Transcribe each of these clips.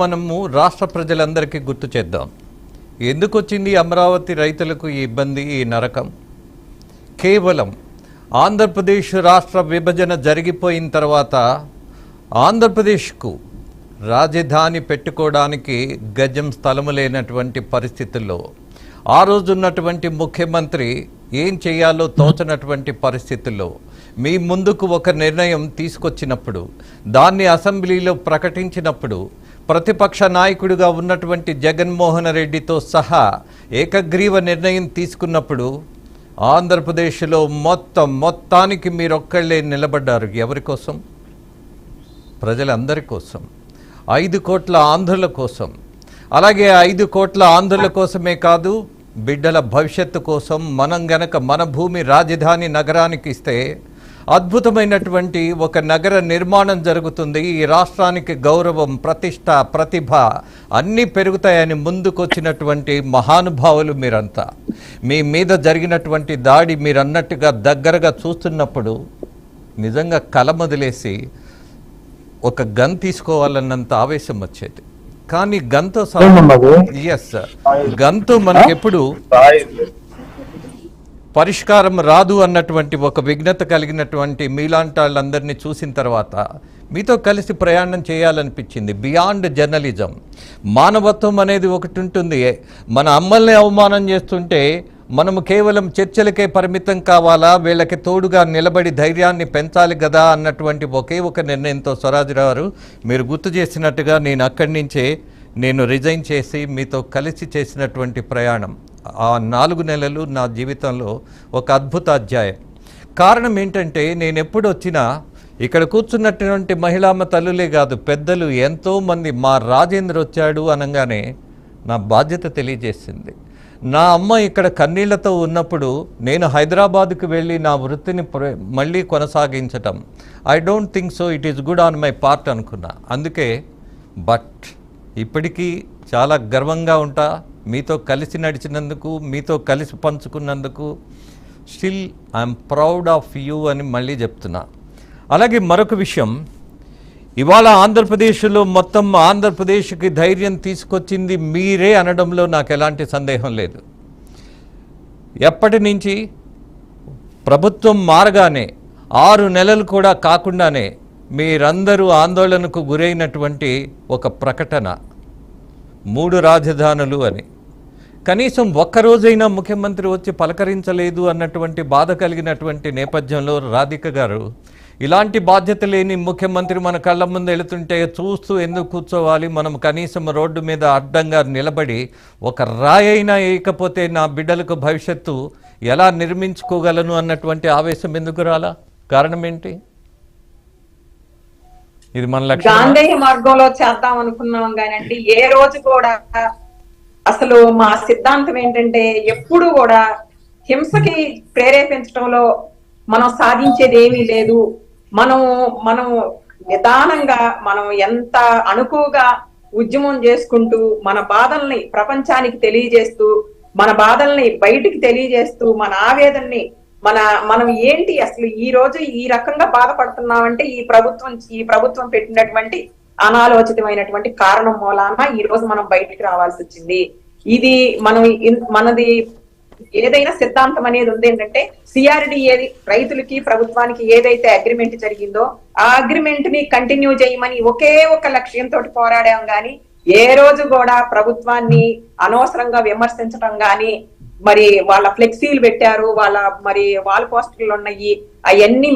మనము రాష్ట్ర ప్రజలందరికీ గుర్తు చేద్దాం. ఎందుకు వచ్చింది అమరావతి రైతులకు ఈ ఇబ్బంది, ఈ నరకం? కేవలం ఆంధ్రప్రదేశ్ రాష్ట్ర విభజన జరిగిపోయిన తర్వాత ఆంధ్రప్రదేశ్కు రాజధాని పెట్టుకోవడానికి గజం స్థలము లేనటువంటి పరిస్థితుల్లో ఆ రోజు ఉన్నటువంటి ముఖ్యమంత్రి ఏం చేయాలో తోచనటువంటి పరిస్థితుల్లో మీ ముందుకు ఒక నిర్ణయం తీసుకొచ్చినప్పుడు, దాన్ని అసెంబ్లీలో ప్రకటించినప్పుడు, ప్రతిపక్ష నాయకుడిగా ఉన్నటువంటి జగన్మోహన్ రెడ్డితో సహా ఏకగ్రీవ నిర్ణయం తీసుకున్నప్పుడు ఆంధ్రప్రదేశ్లో మొత్తానికి మీరొక్కళ్ళే నిలబడ్డారు. ఎవరి కోసం? ప్రజలందరి కోసం, 5 కోట్ల ఆంధ్రుల కోసం. అలాగే 5 కోట్ల ఆంధ్రుల కోసమే కాదు, బిడ్డల భవిష్యత్తు కోసం. మనం గనక మన భూమి రాజధాని నగరానికి ఇస్తే అద్భుతమైనటువంటి ఒక నగర నిర్మాణం జరుగుతుంది. ఈ రాష్ట్రానికి గౌరవం, ప్రతిష్ట, ప్రతిభ అన్నీ పెరుగుతాయని ముందుకొచ్చినటువంటి మహానుభావులు మీరంతా. మీ మీద జరిగినటువంటి దాడి మీరన్నట్టుగా దగ్గరగా చూస్తున్నప్పుడు నిజంగా కలమొదిలేసి ఒక గన్ తీసుకోవాలన్నంత ఆవేశం వచ్చేది. కానీ గన్తో గన్తో మనకెప్పుడు పరిష్కారం రాదు అన్నటువంటి ఒక విఘ్నత కలిగినటువంటి మీలాంటి వాళ్ళందరినీ చూసిన తర్వాత మీతో కలిసి ప్రయాణం చేయాలనిపించింది. బియాండ్ జర్నలిజం, మానవత్వం అనేది ఒకటి ఉంటుంది. మన అమ్మల్ని అవమానం చేస్తుంటే మనము కేవలం చర్చలకే పరిమితం కావాలా, వీళ్ళకి తోడుగా నిలబడి ధైర్యాన్ని పెంచాలి కదా అన్నటువంటి ఒకే ఒక నిర్ణయంతో స్వరాజ్రావు మీరు గుర్తు చేసినట్టుగా నేను అక్కడి నుంచే రిజైన్ చేసి మీతో కలిసి చేసినటువంటి ప్రయాణం ఆ 4 నెలలు నా జీవితంలో ఒక అద్భుత అధ్యాయం. కారణం ఏంటంటే, నేను ఎప్పుడు వచ్చినా ఇక్కడ కూర్చున్నటువంటి మహిళామ తల్లులే కాదు, పెద్దలు ఎంతోమంది మా రాజేంద్ర వచ్చాడు అనగానే నా బాధ్యత తెలియజేసింది. నా అమ్మ ఇక్కడ కన్నీళ్లతో ఉన్నప్పుడు నేను హైదరాబాద్కు వెళ్ళి నా వృత్తిని మళ్ళీ కొనసాగించటం, I don't think so it is good on my part అనుకున్నా. అందుకే బట్ ఇప్పటికీ చాలా గర్వంగా ఉంటా మీతో కలిసి నడిచినందుకు, మీతో కలిసి పంచుకున్నందుకు. Still I'm proud of you అని మళ్ళీ చెప్తున్నా. అలాగే మరొక విషయం, ఇవాళ ఆంధ్రప్రదేశ్లో మొత్తం ఆంధ్రప్రదేశ్కి ధైర్యం తీసుకొచ్చింది మీరే అనడంలో నాకు ఎలాంటి సందేహం లేదు. ఎప్పటి నుంచి ప్రభుత్వం మారగానే 6 నెలలు కూడా కాకుండానే మీరందరూ ఆందోళనకు గురైనటువంటి ఒక ప్రకటన 3 రాజధానులు అని. కనీసం ఒక్కరోజైనా ముఖ్యమంత్రి వచ్చి పలకరించలేదు అన్నటువంటి బాధ కలిగినటువంటి నేపథ్యంలో రాధిక గారు, ఇలాంటి బాధ్యత లేని ముఖ్యమంత్రి మన కళ్ళ ముందు వెళుతుంటే చూస్తూ ఎందుకు కూర్చోవాలి, మనం కనీసం రోడ్డు మీద అడ్డంగా నిలబడి ఒక రాయైనా వేయకపోతే నా బిడ్డలకు భవిష్యత్తు ఎలా నిర్మించుకోగలను అన్నటువంటి ఆవేశం ఎందుకు రాలా? కారణం ఏంటి? ఇది మన లక్ష్యం. గాంధేయ మార్గంలో చేద్దాం అనుకున్నాం కానండి, ఏ రోజు కూడా అసలు మా సిద్ధాంతం ఏంటంటే, ఎప్పుడు కూడా హింసకి ప్రేరేపించడంలో మనం సాధించేది ఏమీ లేదు. మనం నిదానంగా, మనం ఎంత అణుకుగా ఉద్యమం చేసుకుంటూ మన బాధల్ని ప్రపంచానికి తెలియజేస్తూ, మన బాధల్ని బయటికి తెలియజేస్తూ, మన ఆవేదనని మనం ఏంటి అసలు ఈ రోజు ఈ రకంగా బాధపడుతున్నామంటే ఈ ప్రభుత్వం పెట్టినటువంటి అనాలోచితమైనటువంటి కారణం మూలాన ఈ రోజు మనం బయటికి రావాల్సి వచ్చింది. ఇది మనది ఏదైనా సిద్ధాంతం అనేది ఉంది ఏంటంటే, సిఆర్డి ఏది రైతులకి ప్రభుత్వానికి ఏదైతే అగ్రిమెంట్ జరిగిందో ఆ అగ్రిమెంట్ ని కంటిన్యూ చేయమని ఒకే ఒక లక్ష్యంతో పోరాడాం గాని, ఏ రోజు కూడా ప్రభుత్వాన్ని అనవసరంగా విమర్శించడం గాని, మరి వాళ్ళ ఫ్లెక్సీలు పెట్టారు, వాళ్ళ మరి వాల్ పోస్టర్లు ఉన్నాయి, అవన్నీ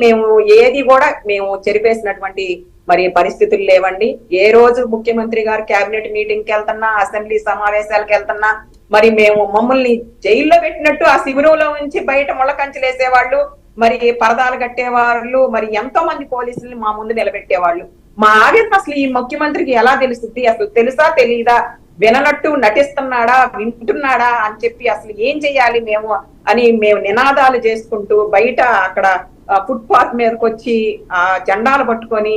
ఏది కూడా మేము చెరిపేసినటువంటి మరి పరిస్థితులు లేవండి. ఏ రోజు ముఖ్యమంత్రి గారు కేబినెట్ మీటింగ్ కి వెళ్తున్నా, అసెంబ్లీ సమావేశాలకు వెళ్తున్నా, మరి మమ్మల్ని జైల్లో పెట్టినట్టు ఆ శిబిరంలో నుంచి బయట ముళ్ళకంచెలేసేవాళ్ళు, మరి పరదాలు కట్టేవాళ్ళు, మరి ఎంతో మంది పోలీసుల్ని మా ముందు నిలబెట్టేవాళ్ళు. మా ఆవేదన అసలు ఈ ముఖ్యమంత్రికి ఎలా తెలుస్తుంది? అసలు తెలుసా తెలీదా? విననట్టు నటిస్తున్నాడా, వింటున్నాడా అని చెప్పి అసలు ఏం చెయ్యాలి మేము నినాదాలు చేసుకుంటూ బయట అక్కడ ఫుట్ పాత్ మీదకి వచ్చి ఆ జెండాలు పట్టుకొని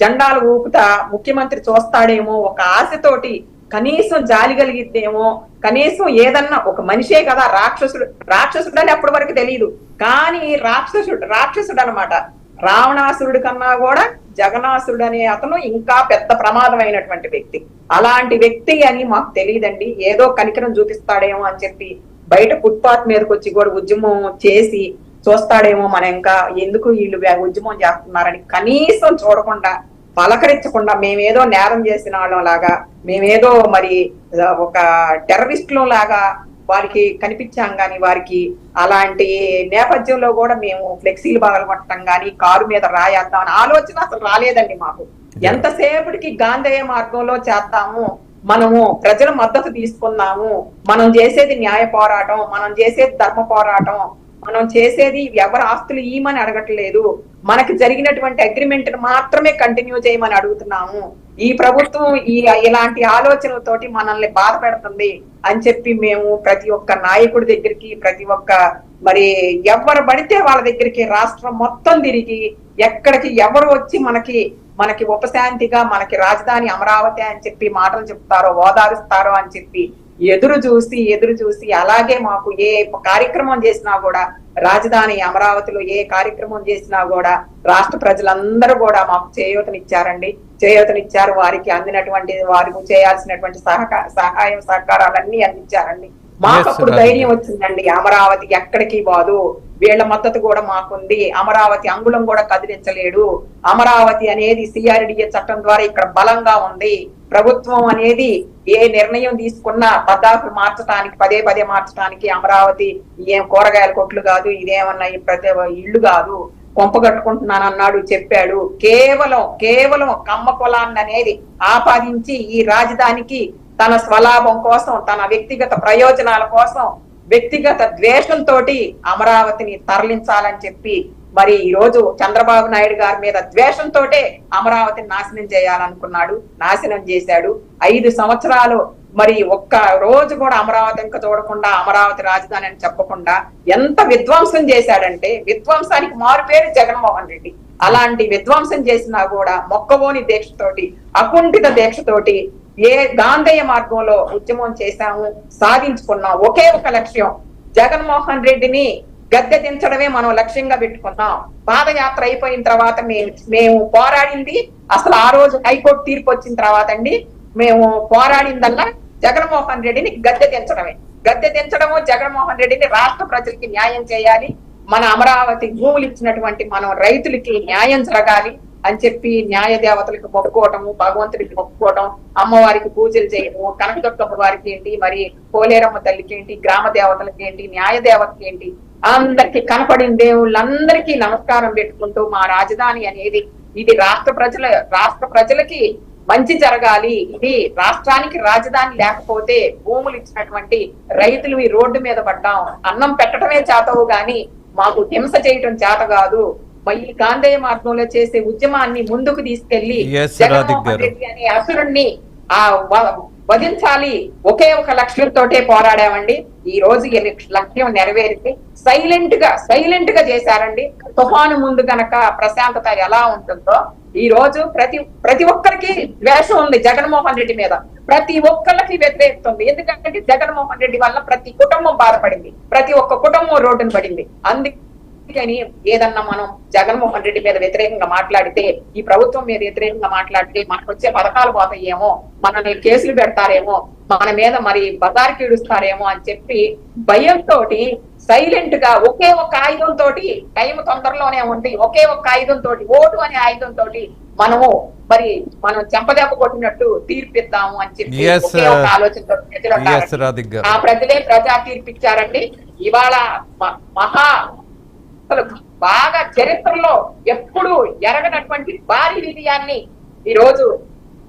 జెండాలు ఊపుతా ముఖ్యమంత్రి చూస్తాడేమో ఒక ఆశతోటి, కనీసం జాలి కలిగిద్దేమో, కనీసం ఏదన్నా ఒక మనిషే కదా, రాక్షసుడు అని అప్పటి వరకు తెలియదు, కానీ రాక్షసుడు అనమాట. రావణాసురుడి కన్నా కూడా జగనాసురుడు అనే అతను ఇంకా పెద్ద ప్రమాదమైనటువంటి వ్యక్తి. అలాంటి వ్యక్తి అని మాకు తెలియదండి. ఏదో కనికరం చూపిస్తాడేమో అని చెప్పి బయట ఫుట్పాత్ మీదకి వచ్చి కూడా ఉద్యమం చేసి చూస్తాడేమో, మనం ఇంకా ఎందుకు వీళ్ళు ఉద్యమం చేస్తున్నారని కనీసం చూడకుండా పలకరించకుండా మేమేదో నేరం చేసిన వాళ్ళం లాగా, మేమేదో మరి ఒక టెర్రరిస్టులు లాగా వారికి కనిపించాం గాని వారికి అలాంటి నేపథ్యంలో కూడా మేము ఫ్లెక్సీలు పగలగొట్టడం గాని కారు మీద రాయేద్దాం అని ఆలోచన అసలు రాలేదండి మాకు. ఎంతసేపటికి గాంధేయ మార్గంలో చేద్దాము, మనము ప్రజల మద్దతు తీసుకుందాము, మనం చేసేది న్యాయ పోరాటం, మనం చేసేది ధర్మ పోరాటం, మనం చేసేది ఎవరి ఆస్తులు ఇయ్యమని అడగట్లేదు, మనకి జరిగినటువంటి అగ్రిమెంట్ మాత్రమే కంటిన్యూ చేయమని అడుగుతున్నాము. ఈ ప్రభుత్వం ఇలాంటి ఆలోచనలతోటి మనల్ని బాధ పెడుతుంది అని చెప్పి మేము ప్రతి ఒక్క నాయకుడి దగ్గరికి, ప్రతి ఒక్క మరి ఎవరు పడితే వాళ్ళ దగ్గరికి రాష్ట్రం మొత్తం తిరిగి ఎక్కడికి ఎవరు వచ్చి మనకి ఉపశాంతిగా మనకి రాజధాని అమరావతి అని చెప్పి మాటలు చెప్తారో, ఓదారుస్తారో అని చెప్పి ఎదురు చూసి అలాగే మాకు ఏ కార్యక్రమం చేసినా కూడా, రాజధాని అమరావతిలో ఏ కార్యక్రమం చేసినా కూడా రాష్ట్ర ప్రజలందరూ కూడా మాకు చేయూతనిచ్చారు. వారికి అందినటువంటి వారికి చేయాల్సినటువంటి సహాయం సహకారాలన్నీ అందించారండి. మాకు అప్పుడు ధైర్యం వచ్చిందండి, అమరావతి ఎక్కడికి పోదు, వీళ్ళ మద్దతు కూడా మాకుంది, అమరావతి అంగుళం కూడా కదిలించలేడు, అమరావతి అనేది సిఆర్డిఏ చట్టం ద్వారా ఇక్కడ బలంగా ఉంది, ప్రభుత్వం అనేది ఏ నిర్ణయం తీసుకున్నా పద్దాకులు మార్చడానికి పదే మార్చడానికి అమరావతి ఏం కూరగాయల కొట్లు కాదు, ఇదేమన్నా ప్రతి ఇల్లు కాదు, కొంపగట్టుకుంటున్నానన్నాడు చెప్పాడు. కేవలం కమ్మ కులాన్ని అనేది ఆపాదించి ఈ రాజధానికి తన స్వలాభం కోసం, తన వ్యక్తిగత ప్రయోజనాల కోసం, వ్యక్తిగత ద్వేషంతో అమరావతిని తరలించాలని చెప్పి మరి ఈ రోజు చంద్రబాబు నాయుడు గారి మీద ద్వేషంతో అమరావతిని నాశనం చేయాలనుకున్నాడు, నాశనం చేశాడు. 5 సంవత్సరాలు మరి ఒక్క రోజు కూడా అమరావతి ఇంకా చూడకుండా, అమరావతి రాజధాని అని చెప్పకుండా ఎంత విధ్వంసం చేశాడంటే, విధ్వంసానికి మారు పేరు జగన్మోహన్ రెడ్డి. అలాంటి విధ్వంసం చేసినా కూడా మొక్కవోని దీక్షతోటి, అకుంఠిత దీక్షతోటి ఏ గాంధేయ మార్గంలో ఉద్యమం చేశాము, సాధించుకున్నాం. ఒకే ఒక లక్ష్యం, జగన్మోహన్ రెడ్డిని గద్దె దించడమే మనం లక్ష్యంగా పెట్టుకున్నాం. పాదయాత్ర అయిపోయిన తర్వాత మేము పోరాడింది అసలు ఆ రోజు హైకోర్టు తీర్పు వచ్చిన తర్వాత అండి, మేము పోరాడిందల్లా జగన్మోహన్ రెడ్డిని గద్దె దించడము, జగన్మోహన్ రెడ్డిని రాష్ట్ర ప్రజలకి న్యాయం చేయాలి, మన అమరావతి భూములు ఇచ్చినటువంటి మనం రైతులకి న్యాయం జరగాలి అని చెప్పి న్యాయ దేవతలకు మొక్కుకోవటము, భగవంతుడికి మొక్కుకోవటం, అమ్మవారికి పూజలు చేయటము, కనకదుర్గమ్మ వారికి ఏంటి, మరి పోలేరమ్మ తల్లికి ఏంటి, గ్రామ దేవతలకి ఏంటి, న్యాయ దేవతకి ఏంటి, అందరికి కనపడిన దేవుళ్ళందరికీ నమస్కారం పెట్టుకుంటూ మా రాజధాని అనేది ఇది రాష్ట్ర ప్రజలకి మంచి జరగాలి, ఇది రాష్ట్రానికి రాజధాని లేకపోతే భూములు ఇచ్చినటువంటి రైతులు ఈ రోడ్డు మీద పడ్డాం, అన్నం పెట్టడమే చేతవు గాని మాకు హింస చేయటం చేత కాదు, ఈ గాంధేయ మార్గంలో చేసే ఉద్యమాన్ని ముందుకు తీసుకెళ్లి జగన్మోహన్ రెడ్డి అనే అసురుణ్ణి వధించాలి, ఒకే ఒక లక్ష్యంతోటే పోరాడామండి. ఈ రోజు లక్ష్యం నెరవేరితే సైలెంట్ గా చేశారండి. తుఫాను ముందు గనక ప్రశాంతత ఎలా ఉంటుందో ఈ రోజు ప్రతి ఒక్కరికి ద్వేషం ఉంది జగన్మోహన్ రెడ్డి మీద, ప్రతి ఒక్కరికి వ్యతిరేకత ఉంది. ఎందుకంటే జగన్మోహన్ రెడ్డి వల్ల ప్రతి కుటుంబం బాధపడింది, ప్రతి ఒక్క కుటుంబం రోడ్డున పడింది. అందుకని ఏదన్నా మనం జగన్మోహన్ రెడ్డి మీద వ్యతిరేకంగా మాట్లాడితే, ఈ ప్రభుత్వం మీద వ్యతిరేకంగా మాట్లాడితే మనకు వచ్చే పథకాలు పోతాయేమో, మనల్ని కేసులు పెడతారేమో, మన మీద మరి బజార్కి ఇడుస్తారేమో అని చెప్పి భయంతో సైలెంట్ గా ఒకే ఒక ఆయుధంతో, టైం తొందరలోనే ఉంది, ఒకే ఒక ఆయుధంతో, ఓటు అనే ఆయుధంతో మనం చెంపదెబ్బ కొట్టినట్టు తీర్పిద్దాము అని చెప్పి ఒకే ఒక ఆలోచనతో ప్రజలు ఆ ప్రజలే ప్రజా తీర్పిచ్చారండి. ఇవాళ అసలు బాగా చరిత్రలో ఎప్పుడు ఎరగనటువంటి భారీ విజయాన్ని ఈ రోజు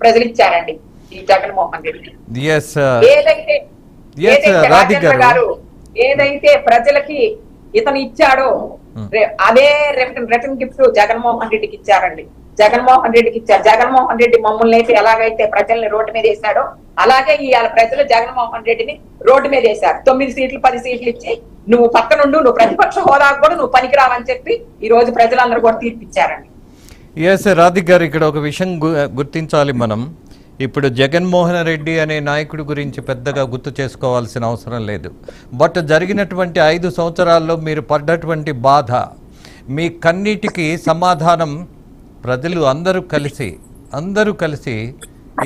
ప్రజలు ఇచ్చారండి ఈ జగన్మోహన్ రెడ్డి. ఏదైతే గారు ఏదైతే ప్రజలకి ఇతను ఇచ్చాడో అదే రిటర్న్ గిఫ్ట్ జగన్మోహన్ రెడ్డికి ఇచ్చారండి. జగన్మోహన్ రెడ్డి మమ్మల్ని అయితే ఎలాగైతే ప్రజల్ని రోడ్డు మీద వేశాడో అలాగే ఇవాళ ప్రజలు జగన్మోహన్ రెడ్డిని రోడ్డు మీద వేశారు. 9 సీట్లు 10 సీట్లు ఇచ్చి నువ్వు పక్కనుండు, నువ్వు ప్రతిపక్ష హోదా కూడా నువ్వు పనికిరావని చెప్పి ఈ రోజు ప్రజలందరూ కూడా తీర్పిచ్చారండి. రాధిక్ గారు, ఇక్కడ ఒక విషయం గుర్తించాలి మనం. ఇప్పుడు జగన్మోహన్ రెడ్డి అనే నాయకుడి గురించి పెద్దగా గుర్తు చేసుకోవాల్సిన అవసరం లేదు. బట్ జరిగినటువంటి 5 సంవత్సరాల్లో మీరు పడ్డటువంటి బాధ, మీ కన్నీటికి సమాధానం ప్రజలు అందరూ కలిసి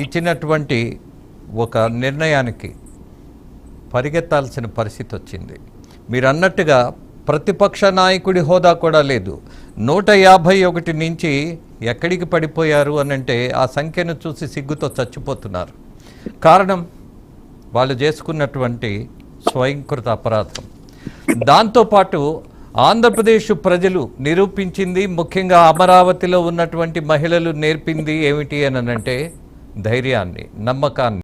ఇచ్చినటువంటి ఒక నిర్ణయానికి పరిగెత్తాల్సిన పరిస్థితి వచ్చింది. మీరు అన్నట్టుగా ప్రతిపక్ష నాయకుడి హోదా కూడా లేదు. 151 నుంచి ఎక్కడికి పడిపోయారు అనంటే ఆ సంఖ్యను చూసి సిగ్గుతో చచ్చిపోతున్నారు. కారణం వాళ్ళు చేసుకున్నటువంటి స్వయంకృత అపరాధం. దాంతోపాటు ఆంధ్రప్రదేశ్ ప్రజలు నిరూపించింది, ముఖ్యంగా అమరావతిలో ఉన్నటువంటి మహిళలు నేర్పింది ఏమిటి అని అంటే ధైర్యాన్ని, నమ్మకాన్ని.